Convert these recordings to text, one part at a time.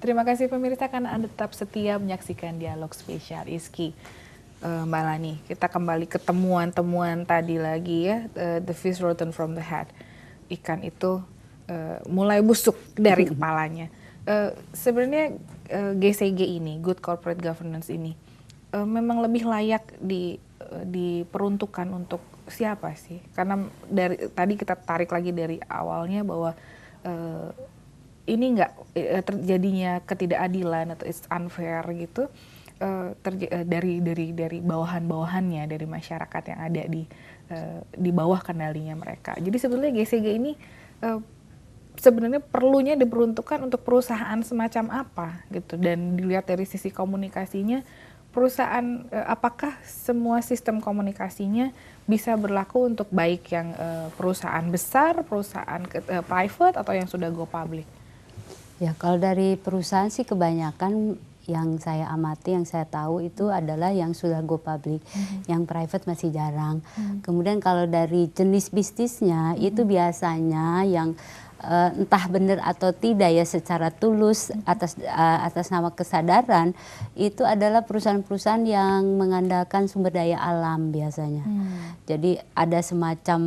Terima kasih pemirsa karena Anda tetap setia menyaksikan Dialog Spesial ISKI. Mbak Lani, kita kembali ke temuan-temuan tadi lagi ya, the fish rotten from the head. Ikan itu mulai busuk dari kepalanya. Sebenarnya GCG ini, Good Corporate Governance ini, memang lebih layak diperuntukkan untuk siapa sih? Karena dari tadi kita tarik lagi dari awalnya bahwa ini nggak terjadinya ketidakadilan atau it's unfair gitu dari bawahan-bawahannya, dari masyarakat yang ada di bawah kendalinya mereka. Jadi sebetulnya GCG ini sebenarnya perlunya diperuntukkan untuk perusahaan semacam apa gitu, dan dilihat dari sisi komunikasinya, perusahaan apakah semua sistem komunikasinya bisa berlaku untuk baik yang perusahaan besar, perusahaan private, atau yang sudah go public? Ya, kalau dari perusahaan sih kebanyakan yang saya amati, yang saya tahu itu adalah yang sudah go public, yang private masih jarang. Kemudian kalau dari jenis bisnisnya itu biasanya yang entah benar atau tidak ya secara tulus atas nama kesadaran, itu adalah perusahaan-perusahaan yang mengandalkan sumber daya alam biasanya. Jadi ada semacam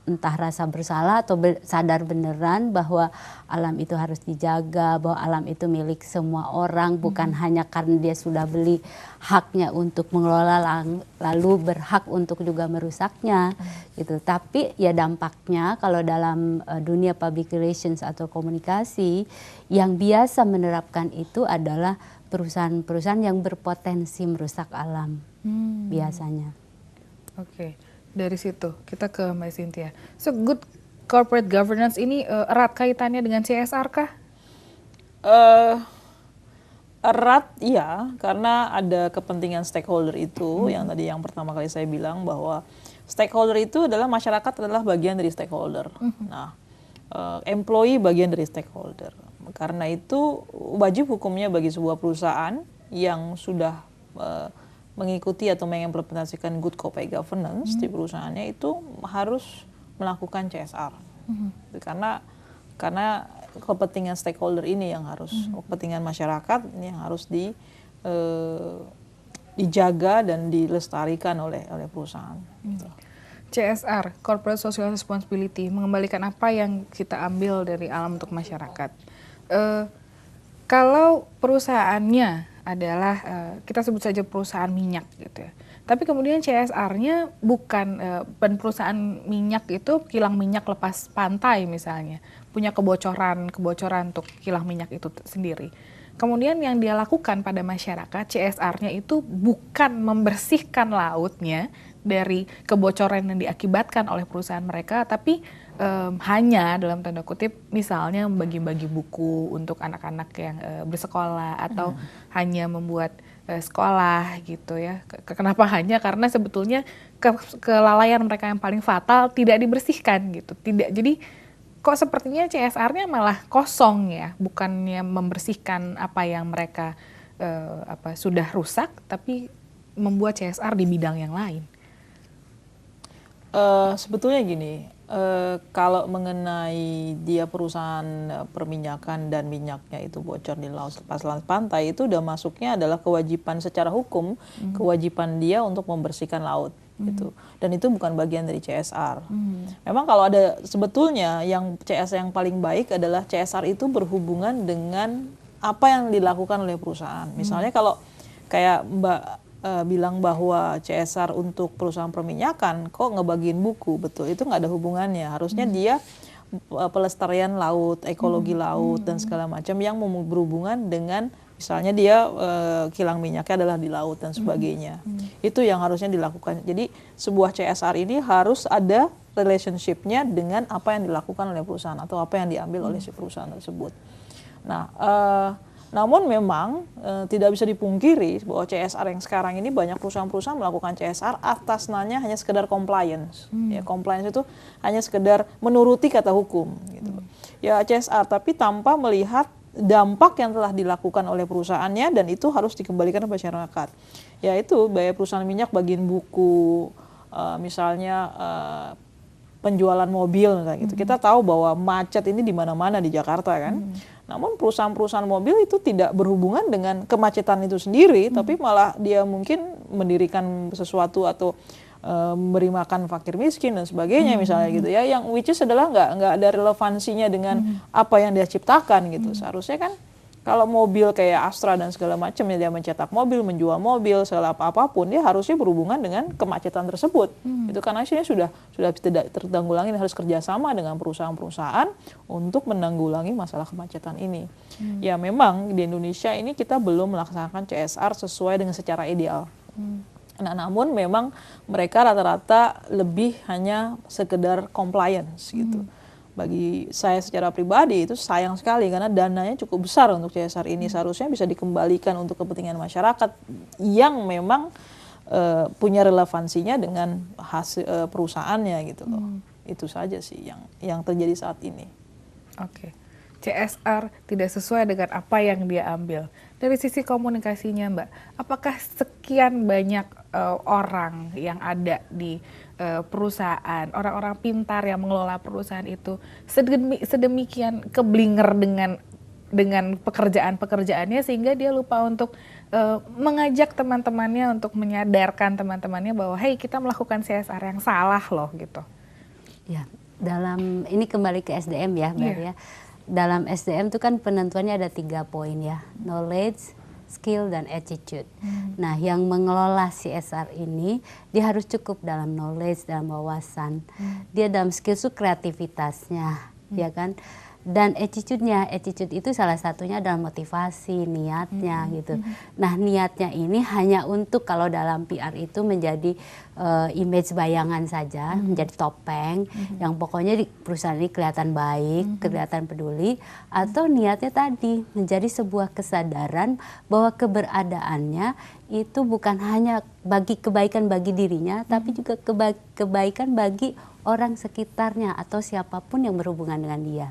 entah rasa bersalah atau sadar beneran bahwa alam itu harus dijaga, bahwa alam itu milik semua orang, bukan hanya karena dia sudah beli haknya untuk mengelola lalu berhak untuk juga merusaknya gitu. Tapi ya dampaknya kalau dalam dunia public relations atau komunikasi yang biasa menerapkan itu adalah perusahaan-perusahaan yang berpotensi merusak alam biasanya. Oke. Dari situ kita ke Mbak Cynthia. So good corporate governance ini erat kaitannya dengan CSR kah? Erat iya, karena ada kepentingan stakeholder itu yang tadi yang pertama kali saya bilang bahwa stakeholder itu adalah masyarakat adalah bagian dari stakeholder. Nah, employee bagian dari stakeholder. Karena itu wajib hukumnya bagi sebuah perusahaan yang sudah mengikuti atau mengimplementasikan good corporate governance di perusahaannya itu harus melakukan CSR. Karena kepentingan stakeholder ini yang harus, kepentingan masyarakat ini yang harus dijaga dan dilestarikan oleh perusahaan. CSR, Corporate Social Responsibility, mengembalikan apa yang kita ambil dari alam untuk masyarakat. Kalau perusahaannya adalah kita sebut saja perusahaan minyak gitu ya. Tapi kemudian CSR-nya bukan perusahaan minyak itu kilang minyak lepas pantai misalnya, punya kebocoran untuk kilang minyak itu sendiri. Kemudian yang dia lakukan pada masyarakat, CSR-nya itu bukan membersihkan lautnya dari kebocoran yang diakibatkan oleh perusahaan mereka, tapi hanya dalam tanda kutip misalnya membagi-bagi buku untuk anak-anak yang bersekolah atau hanya membuat sekolah gitu ya. Kenapa hanya? Karena sebetulnya kelalaian mereka yang paling fatal tidak dibersihkan gitu. Jadi kok sepertinya CSR-nya malah kosong ya, bukannya membersihkan apa yang mereka sudah rusak, tapi membuat CSR di bidang yang lain. Sebetulnya gini, kalau mengenai dia perusahaan perminyakan dan minyaknya itu bocor di laut lepas pantai, itu udah masuknya adalah kewajiban secara hukum, kewajiban dia untuk membersihkan laut gitu. Dan itu bukan bagian dari CSR. Memang kalau ada sebetulnya yang CSR yang paling baik adalah CSR itu berhubungan dengan apa yang dilakukan oleh perusahaan. Misalnya kalau kayak Mbak bilang bahwa CSR untuk perusahaan perminyakan kok ngebagiin buku, betul, itu nggak ada hubungannya. Harusnya dia pelestarian laut, ekologi laut dan segala macam yang berhubungan dengan misalnya dia kilang minyaknya adalah di laut dan sebagainya. Itu yang harusnya dilakukan. Jadi sebuah CSR ini harus ada relationship-nya dengan apa yang dilakukan oleh perusahaan atau apa yang diambil oleh si perusahaan tersebut. Nah, namun memang tidak bisa dipungkiri bahwa CSR yang sekarang ini banyak perusahaan-perusahaan melakukan CSR atas namanya hanya sekedar compliance. Ya, compliance itu hanya sekedar menuruti kata hukum gitu. Ya CSR tapi tanpa melihat dampak yang telah dilakukan oleh perusahaannya dan itu harus dikembalikan ke masyarakat. Yaitu biaya perusahaan minyak bagiin buku, misalnya penjualan mobil kayak gitu. Kita tahu bahwa macet ini di mana-mana di Jakarta kan. Namun perusahaan-perusahaan mobil itu tidak berhubungan dengan kemacetan itu sendiri, tapi malah dia mungkin mendirikan sesuatu atau memberi makan fakir miskin dan sebagainya misalnya gitu ya, yang which is adalah nggak ada relevansinya dengan apa yang dia ciptakan gitu. Seharusnya kan kalau mobil kayak Astra dan segala macam ya, dia mencetak mobil, menjual mobil, segala apapun, dia harusnya berhubungan dengan kemacetan tersebut. Itu karena sini sudah tidak tertanggulangi, harus kerjasama dengan perusahaan-perusahaan untuk menanggulangi masalah kemacetan ini. Ya memang di Indonesia ini kita belum melaksanakan CSR sesuai dengan secara ideal. Nah, namun memang mereka rata-rata lebih hanya sekedar compliance gitu. Bagi saya secara pribadi itu sayang sekali karena dananya cukup besar untuk CSR ini, seharusnya bisa dikembalikan untuk kepentingan masyarakat yang memang punya relevansinya dengan hasil perusahaannya gitu loh. Itu saja sih yang terjadi saat ini. Oke. CSR tidak sesuai dengan apa yang dia ambil. Dari sisi komunikasinya, Mbak, apakah sekian banyak orang yang ada di perusahaan, orang-orang pintar yang mengelola perusahaan itu sedemikian keblinger dengan pekerjaan-pekerjaannya sehingga dia lupa untuk mengajak teman-temannya, untuk menyadarkan teman-temannya bahwa hey, kita melakukan CSR yang salah loh gitu. Ya, dalam ini kembali ke SDM ya, Mbak ya. Dalam SDM itu kan penentuannya ada 3 poin ya, knowledge, skill, dan attitude. Nah, yang mengelola CSR ini, dia harus cukup dalam knowledge, dalam wawasan. Dia dalam skill itu kreativitasnya, ya kan? Dan attitude-nya, attitude itu salah satunya adalah motivasi, niatnya gitu. Nah, niatnya ini hanya untuk kalau dalam PR itu menjadi image bayangan saja, menjadi topeng, yang pokoknya di perusahaan ini kelihatan baik, kelihatan peduli, atau niatnya tadi menjadi sebuah kesadaran bahwa keberadaannya itu bukan hanya bagi kebaikan bagi dirinya, tapi juga kebaikan bagi orang sekitarnya atau siapapun yang berhubungan dengan dia,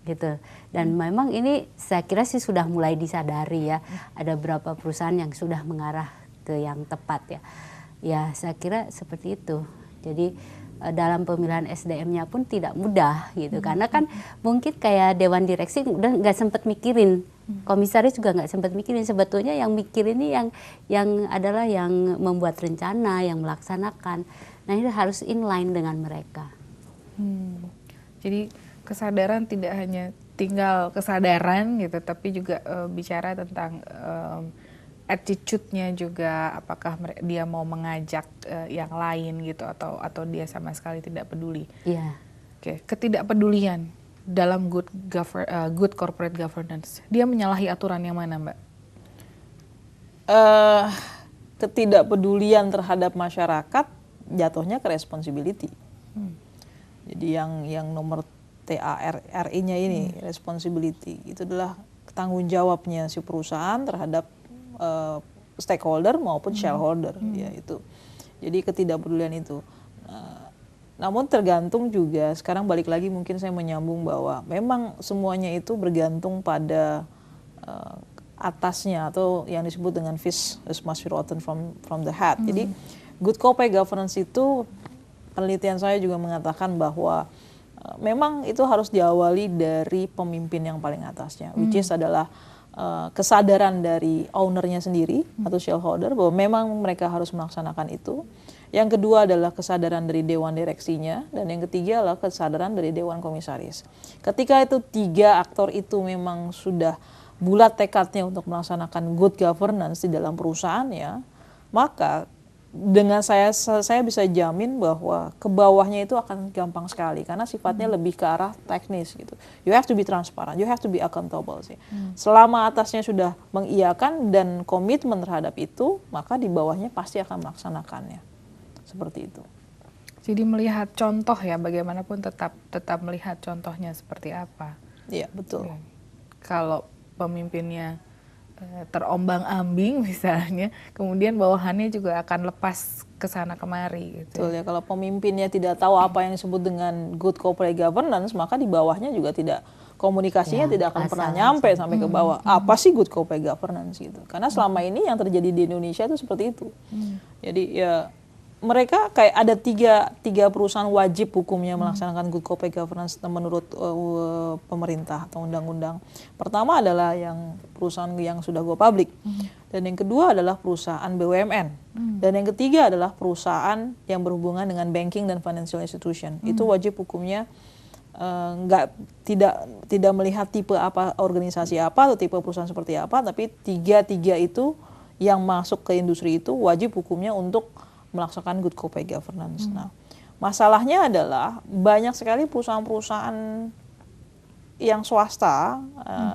gitu. Dan memang ini saya kira sih sudah mulai disadari ya. Ada beberapa perusahaan yang sudah mengarah ke yang tepat ya. Ya saya kira seperti itu. Jadi dalam pemilihan SDM-nya pun tidak mudah gitu, karena kan mungkin kayak dewan direksi udah nggak sempat mikirin, komisaris juga nggak sempat mikirin. Sebetulnya yang mikir ini yang adalah yang membuat rencana, yang melaksanakan. Nah ini harus inline dengan mereka. Jadi kesadaran tidak hanya tinggal kesadaran gitu, tapi juga bicara tentang attitude-nya juga, apakah dia mau mengajak yang lain gitu atau dia sama sekali tidak peduli. Iya. Oke, ketidakpedulian dalam good corporate governance, dia menyalahi aturan yang mana, Mbak? Ketidakpedulian terhadap masyarakat jatuhnya ke responsibility. Jadi yang nomor TARI-nya ini, responsibility, itu adalah tanggung jawabnya si perusahaan terhadap stakeholder maupun shareholder, ya itu. Jadi ketidakpedulian itu. Namun tergantung juga, sekarang balik lagi mungkin saya menyambung bahwa memang semuanya itu bergantung pada atasnya, atau yang disebut dengan fish must be rotten from the head. Jadi good corporate governance itu, penelitian saya juga mengatakan bahwa memang itu harus diawali dari pemimpin yang paling atasnya, which is adalah kesadaran dari ownernya sendiri atau shareholder bahwa memang mereka harus melaksanakan itu. Yang kedua adalah kesadaran dari dewan direksinya, dan yang ketiga adalah kesadaran dari dewan komisaris. Ketika itu 3 aktor itu memang sudah bulat tekadnya untuk melaksanakan good governance di dalam perusahaannya, maka dengan saya bisa jamin bahwa ke bawahnya itu akan gampang sekali, karena sifatnya lebih ke arah teknis gitu. You have to be transparent, you have to be accountable sih. Selama atasnya sudah mengiyakan dan komitmen terhadap itu, maka di bawahnya pasti akan melaksanakannya. Seperti itu. Jadi melihat contoh ya, bagaimanapun tetap melihat contohnya seperti apa. Iya, betul. Ya. Kalau pemimpinnya terombang-ambing misalnya, kemudian bawahannya juga akan lepas ke sana kemari gitu. Betul ya, kalau pemimpinnya tidak tahu apa yang disebut dengan good corporate governance, maka di bawahnya juga tidak, komunikasinya tidak akan pernah nyampe sampai ke bawah. Apa sih good corporate governance gitu? Karena selama ini yang terjadi di Indonesia itu seperti itu. Jadi ya mereka kayak ada tiga perusahaan wajib hukumnya melaksanakan good corporate governance menurut pemerintah atau undang-undang. Pertama adalah yang perusahaan yang sudah go public, dan yang kedua adalah perusahaan BUMN, dan yang ketiga adalah perusahaan yang berhubungan dengan banking dan financial institution. Itu wajib hukumnya tidak melihat tipe apa organisasi apa atau tipe perusahaan seperti apa, tapi tiga itu yang masuk ke industri itu wajib hukumnya untuk melaksanakan good corporate governance. Nah, masalahnya adalah banyak sekali perusahaan-perusahaan yang swasta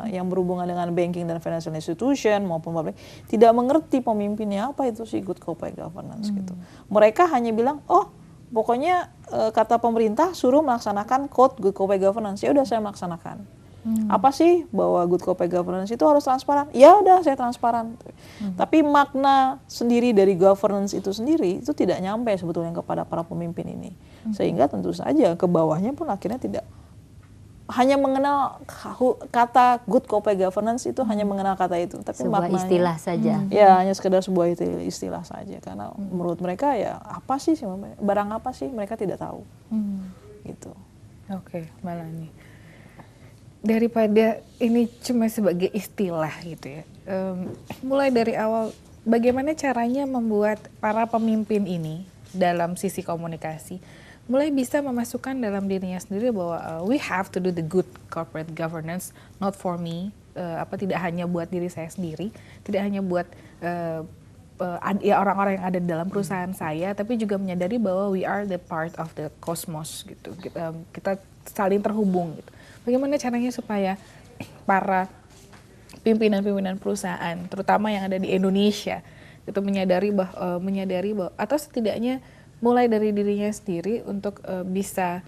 yang berhubungan dengan banking dan financial institution maupun publik tidak mengerti pemimpinnya apa itu sih good corporate governance gitu. Mereka hanya bilang, oh pokoknya kata pemerintah suruh melaksanakan code good corporate governance, ya udah saya melaksanakan. Apa sih bahwa good corporate governance itu harus transparan? Ya udah saya transparan. Tapi makna sendiri dari governance itu sendiri itu tidak nyampe sebetulnya kepada para pemimpin ini. Sehingga tentu saja ke bawahnya pun akhirnya tidak hanya mengenal kata good corporate governance, itu hanya mengenal kata itu, tapi sebuah maknanya istilah saja. ya hanya sekedar sebuah istilah saja, karena menurut mereka ya apa sih barang apa sih mereka tidak tahu. Gitu. Oke, Melanie. Daripada ini cuma sebagai istilah gitu ya, mulai dari awal bagaimana caranya membuat para pemimpin ini dalam sisi komunikasi mulai bisa memasukkan dalam dirinya sendiri bahwa we have to do the good corporate governance, not for me, tidak hanya buat diri saya sendiri, tidak hanya buat ya orang-orang yang ada di dalam perusahaan saya, tapi juga menyadari bahwa we are the part of the cosmos gitu, kita saling terhubung gitu. Bagaimana caranya supaya para pimpinan-pimpinan perusahaan, terutama yang ada di Indonesia, itu menyadari bahwa atau setidaknya mulai dari dirinya sendiri untuk bisa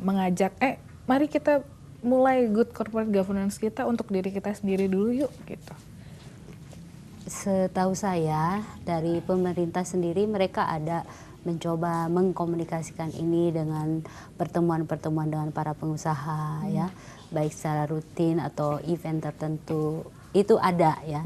mengajak, mari kita mulai good corporate governance kita untuk diri kita sendiri dulu yuk gitu. Setahu saya dari pemerintah sendiri mereka ada mencoba mengkomunikasikan ini dengan pertemuan-pertemuan dengan para pengusaha ya, baik secara rutin atau event tertentu itu ada ya,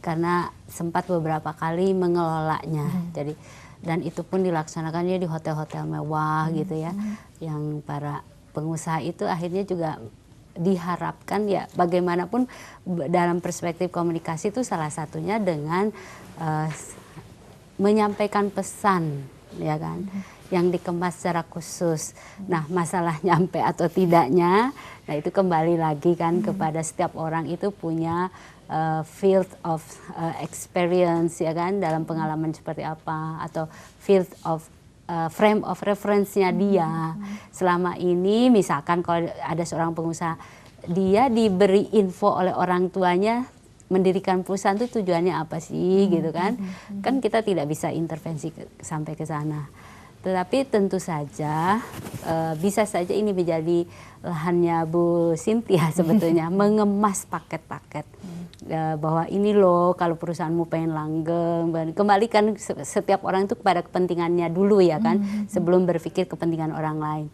karena sempat beberapa kali mengelolanya. Jadi dan itu pun dilaksanakannya di hotel-hotel mewah gitu ya, yang para pengusaha itu akhirnya juga diharapkan ya bagaimanapun dalam perspektif komunikasi itu salah satunya dengan menyampaikan pesan ya kan, yang dikemas secara khusus. Nah masalah nyampe atau tidaknya, nah itu kembali lagi kan kepada setiap orang itu punya field of experience ya kan, dalam pengalaman seperti apa, atau field of frame of reference-nya dia. Selama ini misalkan kalau ada seorang pengusaha, dia diberi info oleh orang tuanya mendirikan perusahaan itu tujuannya apa sih gitu kan. Kan kita tidak bisa intervensi sampai ke sana. Tetapi tentu saja bisa saja ini menjadi lahannya Bu Cynthia sebetulnya, mengemas paket-paket. Bahwa ini loh kalau perusahaanmu pengen langgeng, kembalikan setiap orang itu kepada kepentingannya dulu ya kan, sebelum berpikir kepentingan orang lain.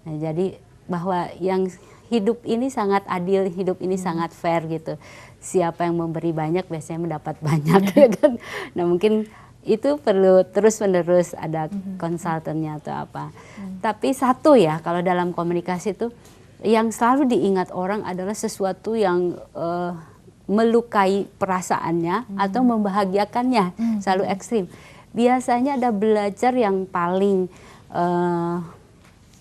Nah, jadi bahwa yang hidup ini sangat adil, hidup ini sangat fair gitu. Siapa yang memberi banyak biasanya mendapat banyak ya kan. Nah mungkin itu perlu terus-menerus ada konsultannya atau apa. Tapi satu ya, kalau dalam komunikasi itu yang selalu diingat orang adalah sesuatu yang melukai perasaannya atau membahagiakannya, selalu ekstrim. Biasanya ada belajar yang paling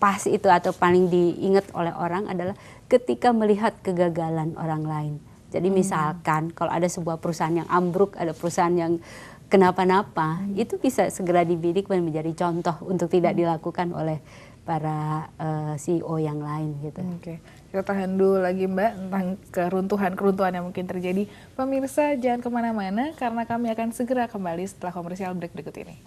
pas itu atau paling diingat oleh orang adalah ketika melihat kegagalan orang lain. Jadi misalkan kalau ada sebuah perusahaan yang ambruk, ada perusahaan yang kenapa-napa, itu bisa segera dibidik dan menjadi contoh untuk tidak dilakukan oleh para CEO yang lain gitu. Oke. Kita tahan dulu lagi Mbak tentang keruntuhan yang mungkin terjadi. Pemirsa jangan kemana-mana karena kami akan segera kembali setelah komersial break berikut ini.